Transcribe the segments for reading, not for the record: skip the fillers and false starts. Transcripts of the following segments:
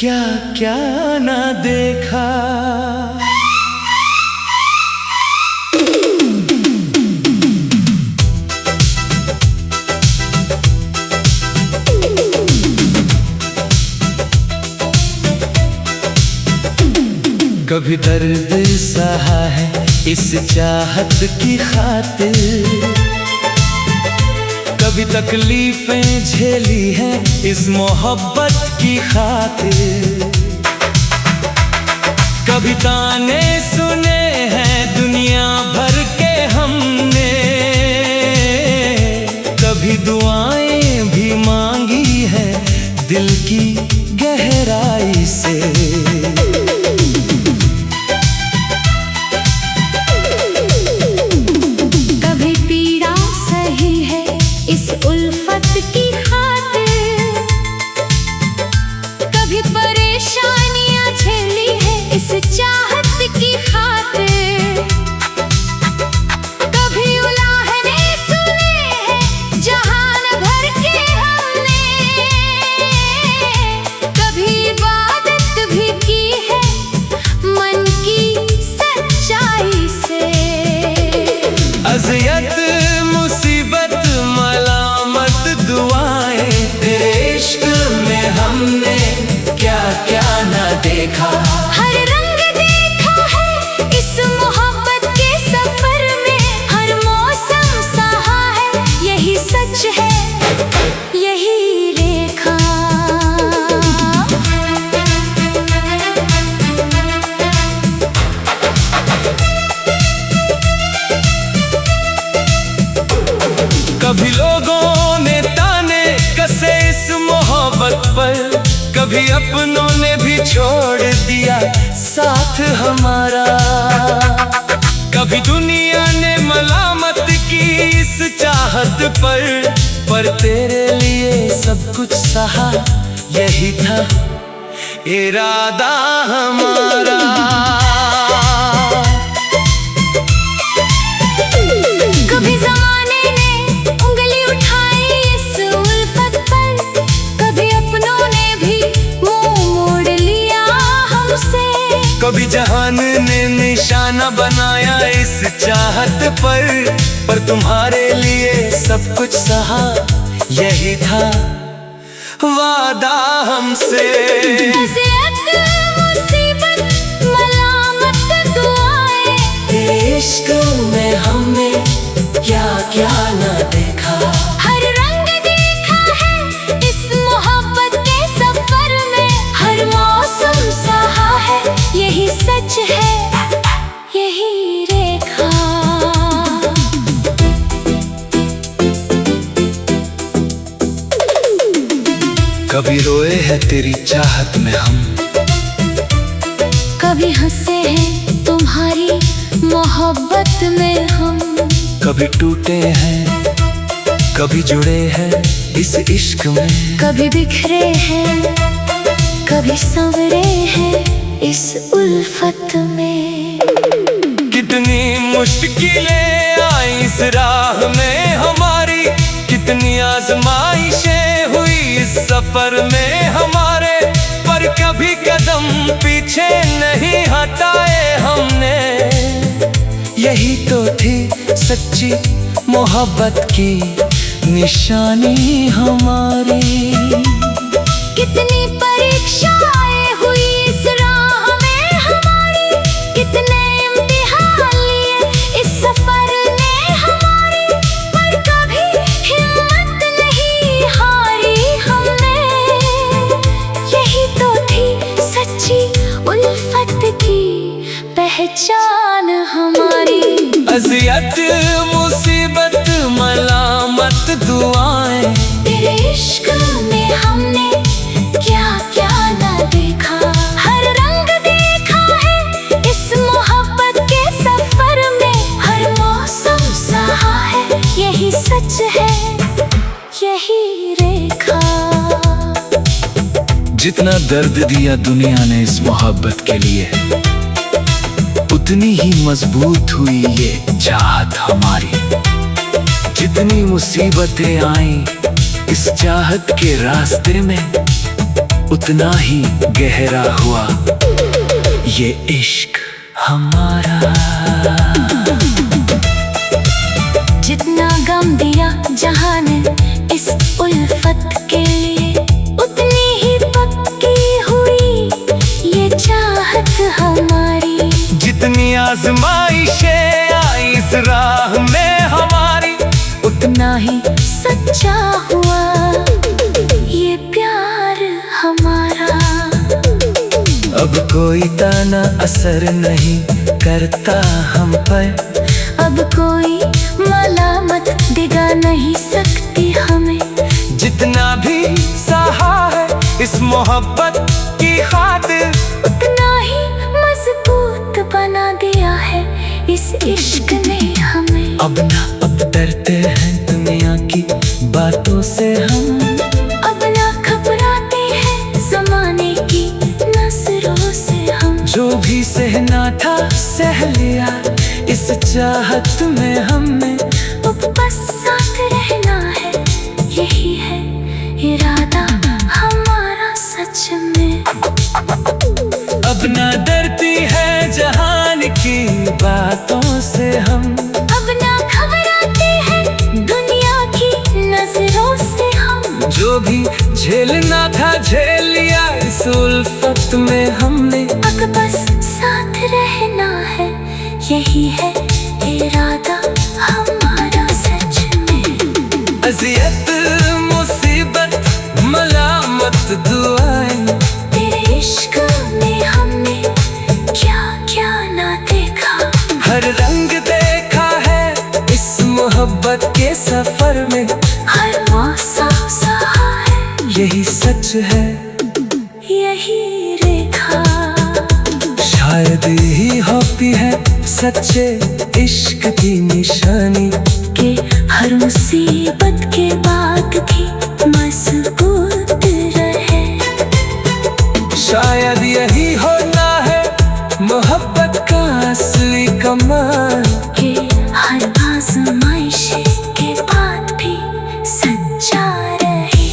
क्या क्या ना देखा। कभी दर्द सहा है इस चाहत की खातिर, कभी तकलीफें झेली हैं इस मोहब्बत की खातिर, कभी ताने सुने हैं दुनिया भर के हमने, कभी दुआएं भी मांगी हैं दिल की गहराई से। उल्फत की खातिर, कभी परेशानियां झेली है इस चाहत की खातिर, कभी उलाहने सुने हैं जहान भर के हमने, कभी इबादत भी की है मन की सच्चाई से। अज़ियत मुसीबत दुआएं तेरे इश्क में हमने क्या क्या ना देखा। हर रंग देखा है इस मोहब्बत के सफर में, हर मौसम सहा है यही सच है यही रेखा। कभी लोगों ने कसे इस मोहब्बत पर, कभी अपनों ने भी छोड़ दिया साथ हमारा, कभी दुनिया ने मलामत की इस चाहत पर तेरे लिए सब कुछ सहा यही था इरादा हमारा। कभी ज़माने ने उंगली उठाई इस उल्फत पर, कभी अपनों ने भी मुंह मोड़ लिया हमसे, कभी जहान ने निशाना बनाया इस चाहत पर तुम्हारे लिए सब कुछ सहा यही था वादा हमसे। मुसीबत मलामत दुआएं तेरे इश्क में हमने क्या क्या ना देखा। हर रंग देखा है इस मोहब्बत के सफर में, हर मौसम सहा है यही सच है यही रेखा। कभी रोए हैं तेरी चाहत में हम, कभी हंसे हैं तुम्हारी मोहब्बत में हम, कभी टूटे हैं कभी जुड़े हैं इस इश्क में, कभी बिखरे हैं कभी संवरे हैं इस उल्फत में। कितनी मुश्किलें आई इस राह में हमारी, कितनी आजमाइशें हुई इस सफर में हमारे, पर कभी कदम पीछे नहीं हटाए हमने। यही तो थी सच्ची मोहब्बत की निशानी हमारी। कितनी परीक्षाएं हुई इस राह में हमारी, कितने इम्तिहान लिए इस सफर ने हमारी, पर कभी हिम्मत नहीं हारी हमने। यही तो थी सच्ची उल्फत की पहचान हमारी। अज़ियत मुसीबत मलामत दुआएं तेरे इश्क में हमने क्या क्या ना देखा। हर रंग देखा है इस मोहब्बत के सफर में, हर मौसम सहा है यही सच है यही रेखा। जितना दर्द दिया दुनिया ने इस मोहब्बत के लिए, उतनी ही मजबूत हुई ये चाहत हमारी। जितनी मुसीबतें आईं इस चाहत के रास्ते में, उतना ही गहरा हुआ ये इश्क हमारा। जितना गम दिया जहां ने इस उल्फत के लिए, उतनी ही पक्की हुई ये चाहत हमारी। जितनी आजमाइशें आई इस राह में हमारी, उतना ही सच्चा हुआ ये प्यार हमारा। अब कोई ताना असर नहीं करता हम पर, अब कोई मलामत दिगा नहीं सकती हमें। जितना भी सहा है इस मोहब्बत की खातिर, उतना ही मजबूत बना दिया है इस इश्क ने हमें। अब डरते हैं दुनिया की बातों से हम, अब ना घबराते हैं जमाने की नजरों से हम। जो भी सहना था सह लिया इस चाहत में हमने। अब बस साथ रहना है, यही है इरादा हमारा सच में। अब ना डरती है जहान की बातों से हम, अब ना घबराते हैं दुनिया की नजरों से हम। जो भी झेलना था झेल लिया इस उल्फत में हमने। अब बस साथ रहना है, यही है इरादा हमारा सच में। अज़ियत मुसीबत मलामत दुआएं, तेरे इश्क में हमने क्या क्या ना देखा। हर रंग देखा है इस मोहब्बत के सफर में। हर मौसम सहा है, यही सच है यही रेखा। शायद यही हॉपी है सच्चे इश्क की निशानी, के हर मुसीबत के बाद भी मजबूत रहे। शायद यही होना है मोहब्बत का असली कमाल, के हर आजमाइश के बाद भी सच्चा रहे।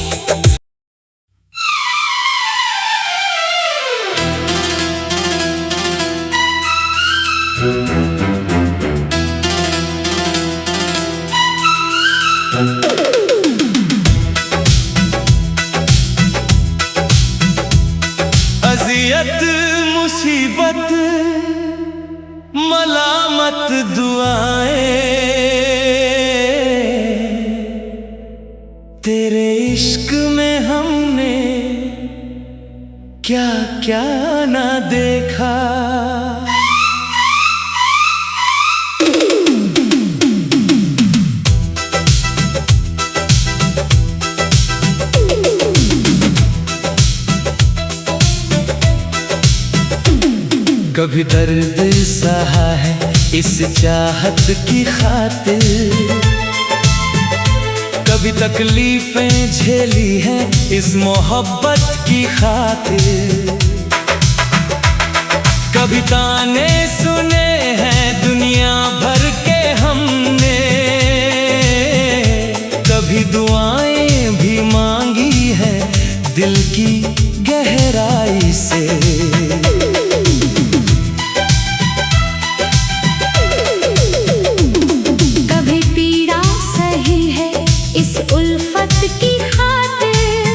अज़ियत मुसीबत मलामत दुआएं, तेरे इश्क में हमने क्या क्या ना देखा। कभी दर्द सहा है इस चाहत की खातिर, कभी तकलीफें झेली हैं इस मोहब्बत की खातिर। कभी ताने सुने हैं दुनिया भर के हमने, कभी दुआएं भी मांगी हैं दिल की गहराई से। उल्फत की खातिर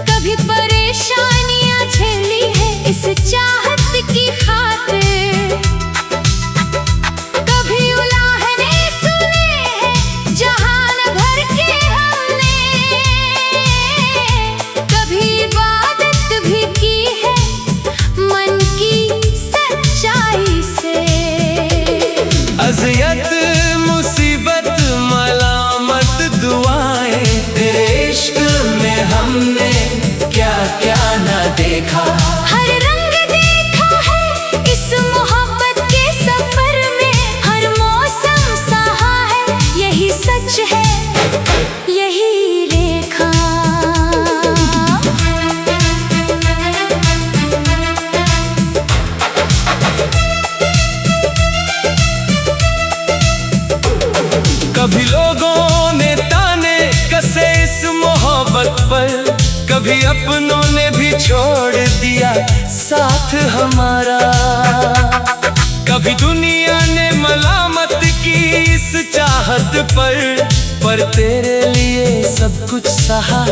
कभी परेशानियां झेली है इस चाहत की खातिर। कभी उलाहने सुने हैं जहान भर के हमने, कभी इबादत भी की है मन की सच्चाई से। अज़ियत मुसीबत मलामत दुआएं, तेरे इश्क में हमने क्या क्या ना देखा। हर रंग देखा है इस मोहब्बत के सफर में। हर मौसम सहा है, यही सच है यही रेखा। कभी लोगों ने ताने कसे इस मोहब्बत पर, कभी अपनों ने भी छोड़ दिया साथ हमारा, कभी दुनिया ने मलामत की इस चाहत पर तेरे लिए सब कुछ सहा,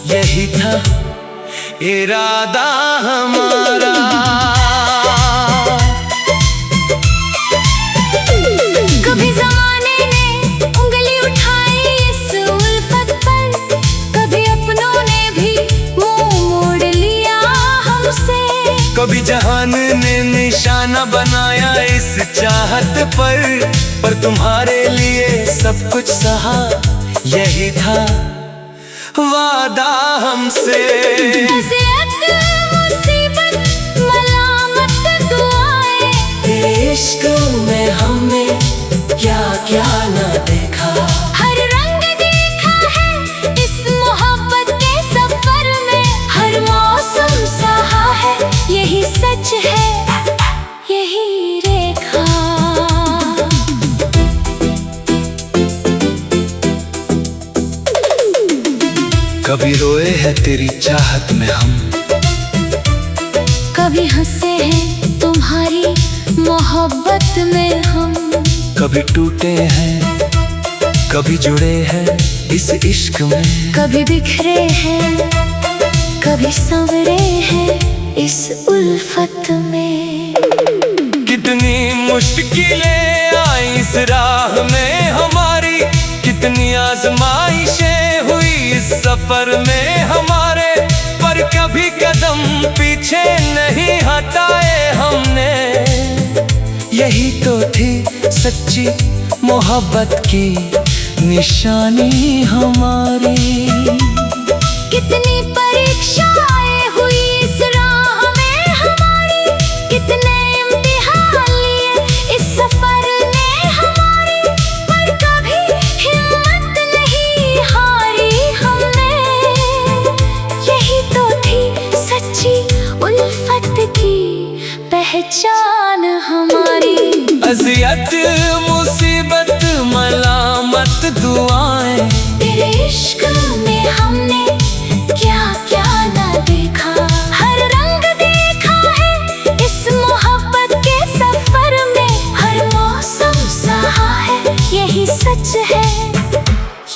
यही था इरादा हमारा। कभी ज़माने ने उंगली उठाई इस उल्फत पर, कभी अपनों ने भी मुंह मोड़ लिया हमसे, कभी जहान ने निशाना बनाया इस चाहत पर तुम्हारे लिए सब कुछ सहा, यही था वादा हमसे। नसीहत, मुसीबत, मलामत, दुआएं, तेरे इश्क में हमने क्या क्या न देखा, हर रंग देखा है इस मोहब्बत के सफर में, हर मौसम सहा है, यही सच है, यही रेखा। कभी रोए हैं तेरी चाहत में हम, कभी हंसे हैं तुम्हारी मोहब्बत में हम, कभी टूटे हैं कभी जुड़े हैं इस इश्क में, कभी बिखरे हैं कभी संवरे हैं इस उल्फत में। कितनी मुश्किलें आई इस राह में हमारी, कितनी आजमाइशें हुई इस सफर में हमारे, पर कभी कदम पीछे नहीं हटाए हमने, यही तो थी सच्ची मोहब्बत की निशानी हमारी। कितनी परीक्षाएं हुई इस राह में हमारी, कितने इम्तिहान लिए इस सफर ने हमारी, पर कभी हिम्मत नहीं हारी हमने, यही तो थी सच्ची उल्फत की पहचान हमारी। अज़ियत, मुसीबत, मलामत, दुआएं, तेरे इश्क में हमने क्या क्या न देखा, हर रंग देखा है इस मोहब्बत के सफर में, हर मौसम सहा है, यही सच है,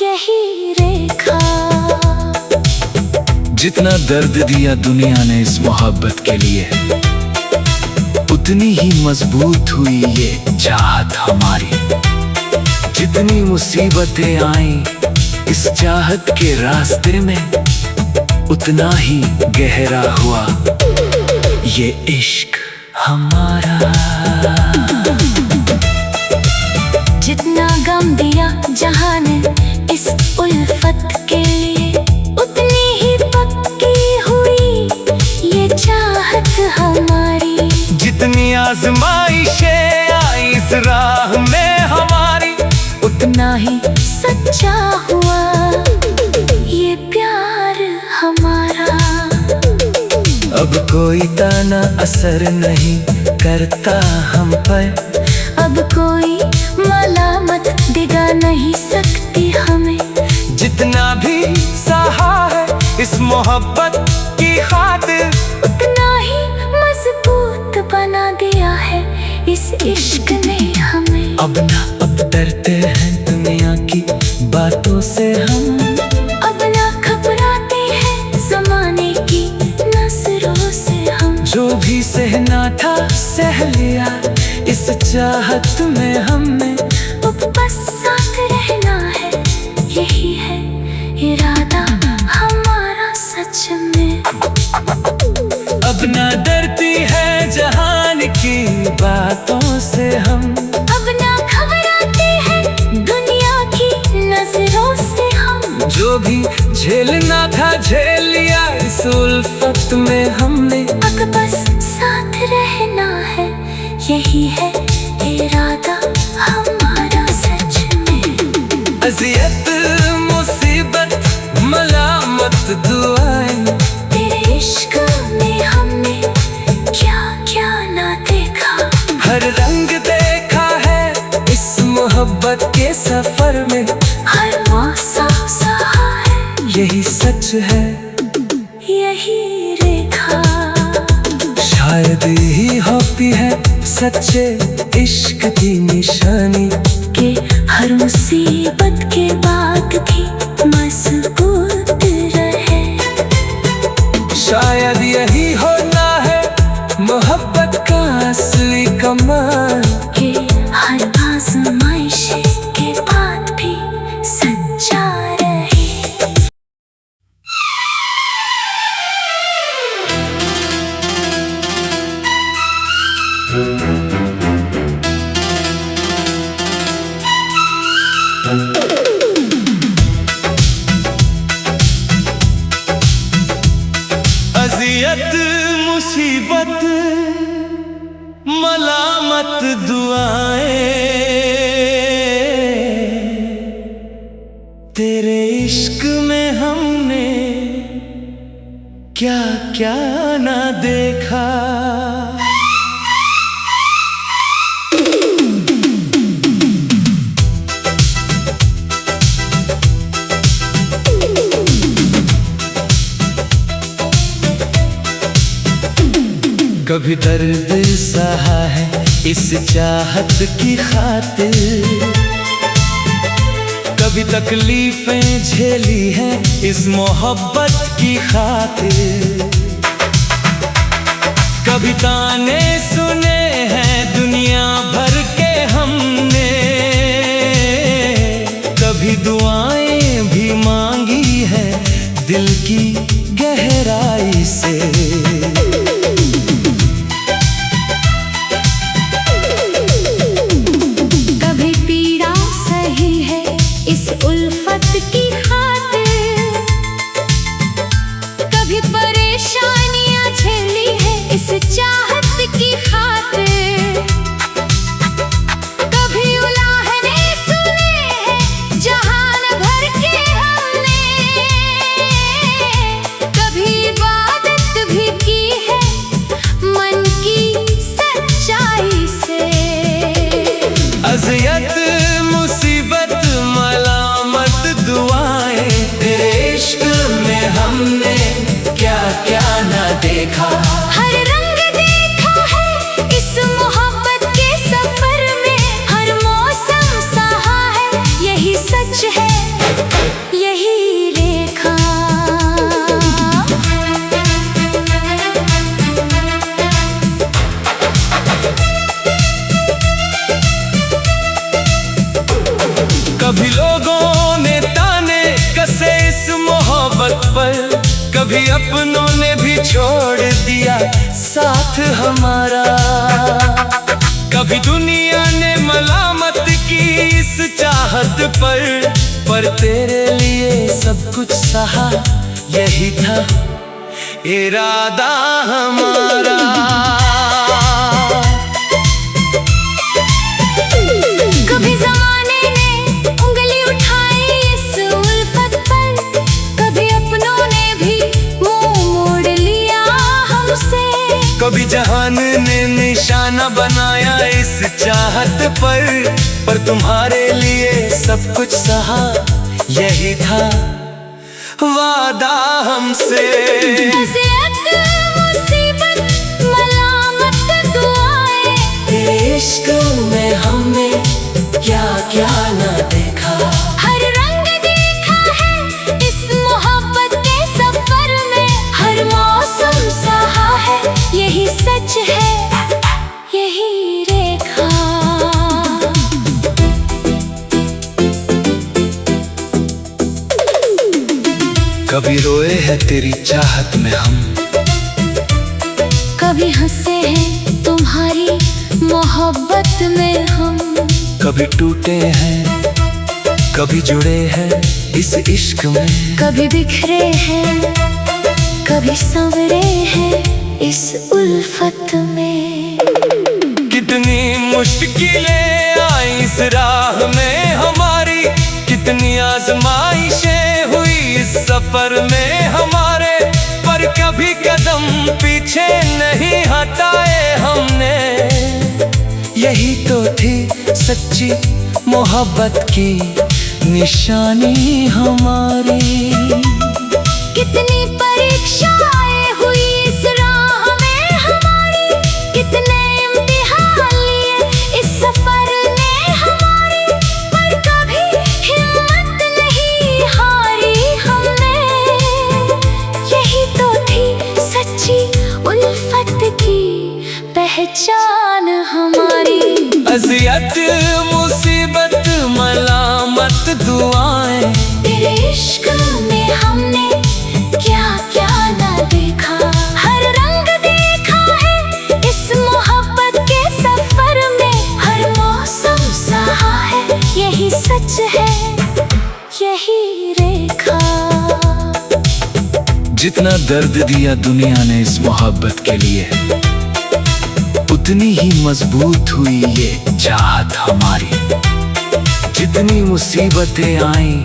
यही रेखा। जितना दर्द दिया दुनिया ने इस मोहब्बत के लिए, उतनी ही मजबूत हुई ये चाहत हमारी। जितनी मुसीबतें आईं इस चाहत के रास्ते में, उतना ही गहरा हुआ ये इश्क हमारा। जितना गम दिया जहां ने इस उल्फत के लिए, उतनी ही पक्की हुई ये चाहत हमारी। जितनी आजमाइशें आई इस राह में हमारी, उतना ही सच्चा हुआ ये प्यार हमारा। अब कोई ताना असर नहीं करता हम पर, अब कोई मलामत दिगा नहीं सकती हमें, जितना भी सहा है इस मोहब्बत की खातिर, उतना ही मजबूत बना दिया है इस इश्क ने हमें। अब डरते हैं दुनिया की बातों से हम, अब ना घबराते हैं जमाने की नजरों से हम, जो भी सहना था सह लिया इस चाहत में हमने, अब बस साथ रहना है, यही है इरादा हमारा सच में। अब ना डरती है जहान की बातों से हम, अब ना घबराते हैं दुनिया की नजरों से हम, जो भी झेलना था झेल लिया इस उल्फत में हमने। अब बस साथ रहना है, यही है इरादा हमारा सच में। अज़ियत, मुसीबत, मलामत, दुआएं, तेरे इश्क में हमने क्या क्या ना देखा, हर रंग देखा है इस मोहब्बत के सफर में, हर मौसम सहा है, यही सच है, यही रेखा। शायद यही होती है सच्चे इश्क की निशानी, कि हर मुसीबत के बाद भी मजबूत रहे। शायद यही होना है मोहब्बत का असली कमाल, कि हर आजमाइश के बाद भी सच्चा रहे। अज़ियत मुसीबत मलामत दुआएं, तेरे इश्क में हमने क्या क्या ना देखा। कभी दर्द सहा है इस चाहत की खातिर, कभी तकलीफें झेली हैं इस मोहब्बत की खातिर, कभी ताने सुने हैं दुनिया भर के हमने, कभी दुआएं भी मांगी हैं दिल की गहराई से। की खातिर कभी परेशानियां झेली है इस चाहत की खातिर, कभी उलाहने सुने हैं जहान भर के हमने, कभी इबादत भी की है मन की सच्चाई से। अज़ियत मुसीबत दुआएं, तेरे इश्क में हमने क्या क्या ना देखा। हर रंग देखा है इस मोहब्बत के सफर में, हर मौसम सहा है यही सच है यही रेखा। कभी लोगों ने कसे इस मोहब्बत पर, कभी अपनों ने भी छोड़ दिया साथ हमारा, कभी दुनिया ने मलामत की इस चाहत पर तेरे लिए सब कुछ सहा यही था इरादा हमारा। कभी ज़माने ने उंगली उठाई इस उल्फत पर, कभी अपनों ने भी मुंह मोड़ लिया हमसे, कभी जहान ने निशाना बनाया इस चाहत पर तुम्हारे लिए सब कुछ सहा यही था वादा हमसे। अज़ियत मुसीबत मलामत दुआएं, तेरे इश्क में हमने क्या क्या ना देखा। हर रंग देखा है इस मोहब्बत के सफर में, हर मौसम सहा है यही सच है यही रेखा। कभी रोए हैं तेरी चाहत में हम, कभी हंसे हैं तुम्हारी मोहब्बत में हम, कभी टूटे हैं कभी जुड़े हैं इस इश्क में, कभी बिखरे हैं कभी संवरे हैं इस उल्फत में। कितनी मुश्किलें आई इस राह में हमारी, कितनी आजमाइशें हुई इस सफर में हमारे, पर कभी कदम पीछे नहीं हटाए हमने। यही तो थी सच्ची मोहब्बत की निशानी हमारी, कितनी परीक्षाएं हुई इस राह में हमारी, कितने इम्तिहान लिए इस सफर ने हमारी, पर कभी हिम्मत नहीं हारी हमने। यही तो थी सच्ची उल्फत की पहचान हमारी। अज़ियत मुसीबत मलामत दुआएं, तेरे इश्क में हमने क्या क्या न देखा, हर रंग देखा है इस मोहब्बत के सफर में, हर मौसम सहा है यही सच है यही रेखा। जितना दर्द दिया दुनिया ने इस मोहब्बत के लिए, उतनी ही मजबूत हुई ये चाहत हमारी। जितनी मुसीबतें आईं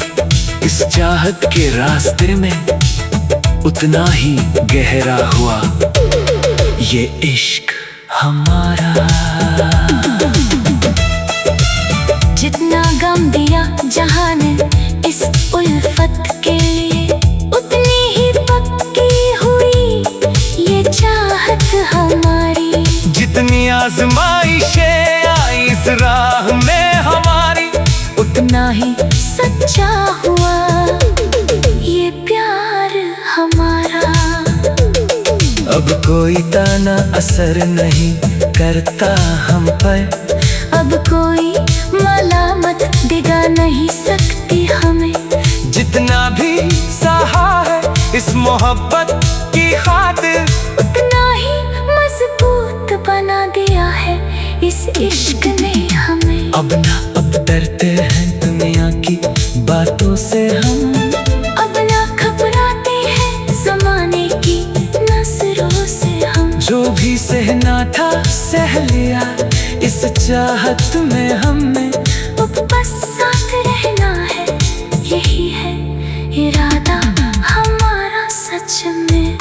इस चाहत के रास्ते में, उतना ही गहरा हुआ ये इश्क हमारा। जितना गम दिया जहां ने इस उल्फत के लिए, उतनी ही पक्की हुई ये चाहत हमारी। जितनी आजमाइशें आई इस राह में हमारी, उतना ही सच्चा हुआ ये प्यार हमारा। अब कोई ताना असर नहीं करता हम पर, अब कोई मलामत दिगा नहीं सकती हमें। जितना भी सहा है इस मोहब्बत की खातिर, उतना ही मजबूत बना दिया है इस इश्क ने हमें। अब डरते हैं दुनिया की बातों से हम, अब ना घबराते हैं जमाने की नजरों से हम। जो भी सहना था सह लिया इस चाहत में हमने। अब बस साथ रहना है यही है इरादा हमारा सच में।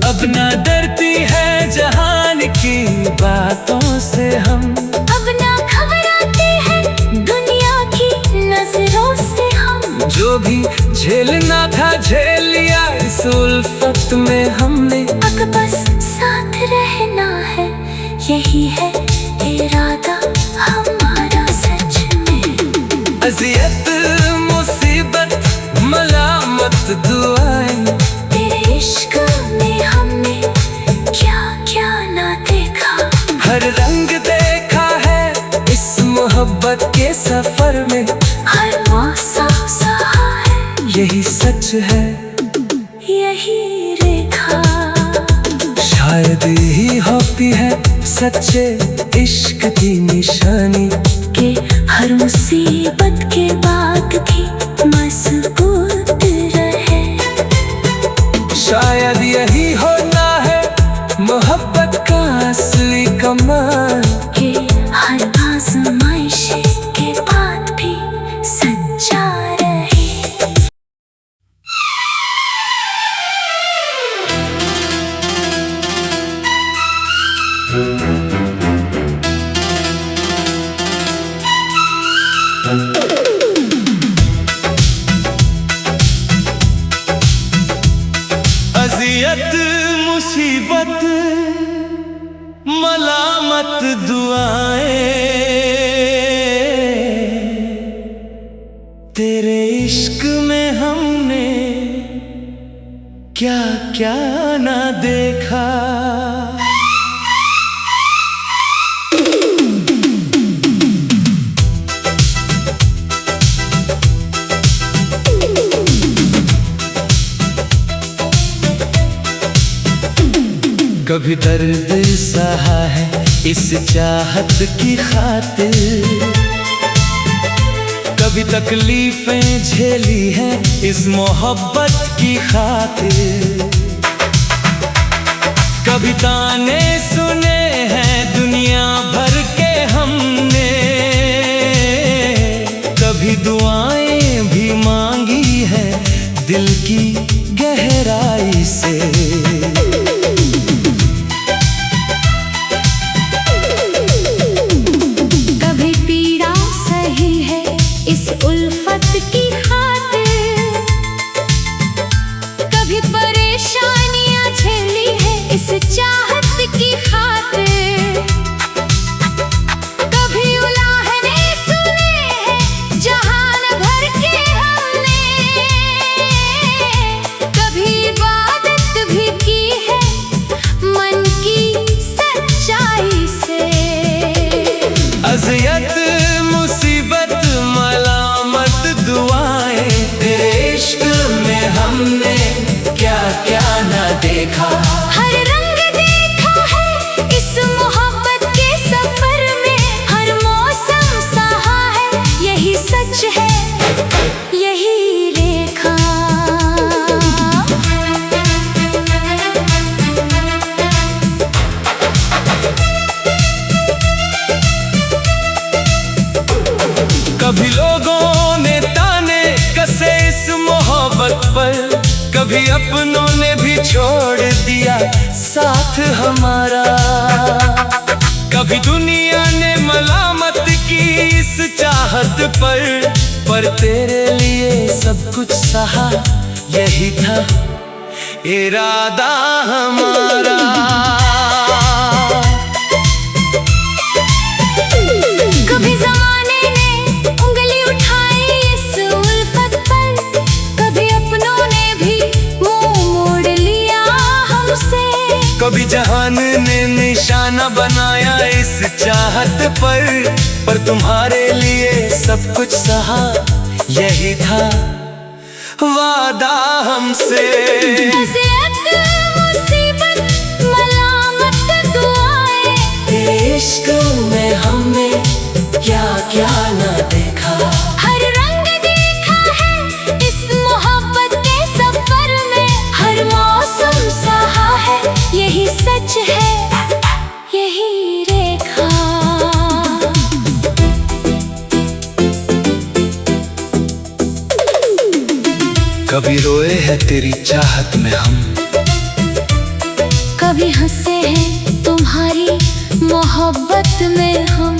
अब ना डरती है जहान की बातों से हम, अब ना घबराते हैं दुनिया की नजरों से हम। जो भी झेलना था झेल लिया इस उल्फत में हमने। अब बस साथ रहना है यही है इरादा हमारा सच में। अज़ियत मुसीबत मलामत दुआएं, तेरे इश्क में हमने क्या क्या ना देखा, हर रंग देखा है इस मोहब्बत के सफर में, हर मौसम सहा है यही सच है यही रेखा। शायद यही होती है सच्चे इश्क की निशानी, के हर मुसीबत के बाद भी मजबूत रहे। शायद यही होना है मोहब्बत का असली कमाल, के हर आजमाइश के बाद भी सच्चा रहे। अज़ियत मुसीबत मलामत दुआएं, तेरे इश्क में हमने क्या क्या ना देखा। कभी दर्द सहा है इस चाहत की खातिर, कभी तकलीफें झेली हैं इस मोहब्बत की खातिर, कभी ताने सुने हैं दुनिया भर के हमने, कभी दुआएं भी मांगी हैं दिल की गहराई से। देखा। हर रंग देखा है इस मोहब्बत के सफर में, हर मौसम सहा है यही सच है, यही रेखा। कभी लोगों ने ताने कसे इस मोहब्बत पर, कभी अपनों ने भी छोड़ दिया साथ हमारा। कभी दुनिया ने मलामत की इस चाहत पर तेरे लिए सब कुछ सहा यही था इरादा हमारा। कभी ज़माने ने उंगली उठाई इस उल्फत पर, कभी अपनों ने भी मुंह मोड़ लिया हमसे। कभी जहान ने निशाना बनाया इस चाहत पर तुम्हारे लिए सब कुछ सहा यही था वादा हमसे। नज़ीहत, मुसीबत, मलामत, दुआएं, तेरे इश्क में हमने क्या क्या न देखा। हर रंग देखा है इस मोहब्बत के सफर में, हर मौसम सहा है यही सच है, यही रेखा। कभी रोए हैं तेरी चाहत में हम, कभी हंसे हैं तुम्हारी मोहब्बत में हम।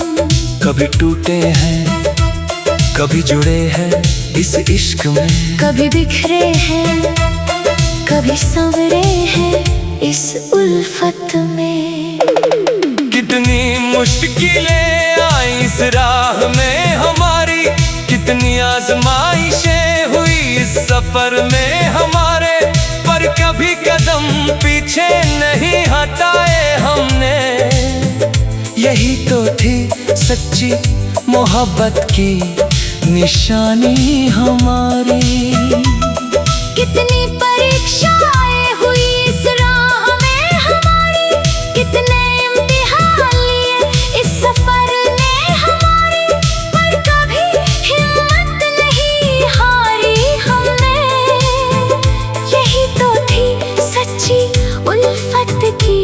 कभी टूटे हैं कभी जुड़े हैं इस इश्क में, कभी बिखरे हैं कभी संवरे हैं इस उल्फत में। कितनी मुश्किलें आई इस राह में हमारी, कितनी आजमाइशें हुई इस सफर में हमारे, पर कभी कदम पीछे नहीं हटाए हमने। यही तो थी सच्ची मोहब्बत की निशानी हमारी। कितनी परीक्षाएं हुई इस राह में हमारी, कितने इम्तिहान लिए इस सफर ने हमारी, पर कभी हिम्मत नहीं हारी हमने। यही तो थी सच्ची उल्फत की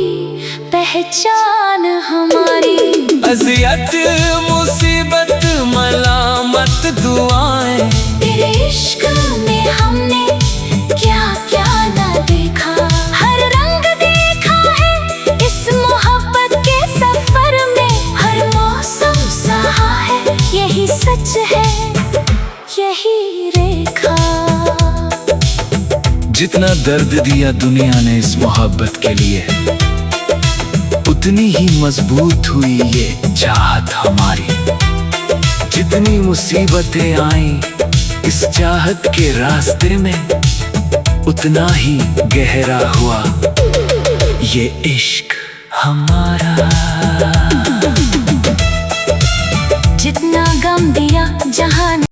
पहचान हमारी। अज़ियत, मुसीबत, मलामत, दुआएं, तेरे इश्क में हमने क्या क्या न देखा। हर रंग देखा है इस मोहब्बत के सफर में, हर मौसम सहा है यही सच है, यही रेखा। जितना दर्द दिया दुनिया ने इस मोहब्बत के लिए, उतनी ही मजबूत हुई ये चाहत हमारी। जितनी मुसीबतें आई इस चाहत के रास्ते में, उतना ही गहरा हुआ ये इश्क हमारा। जितना गम दिया जहां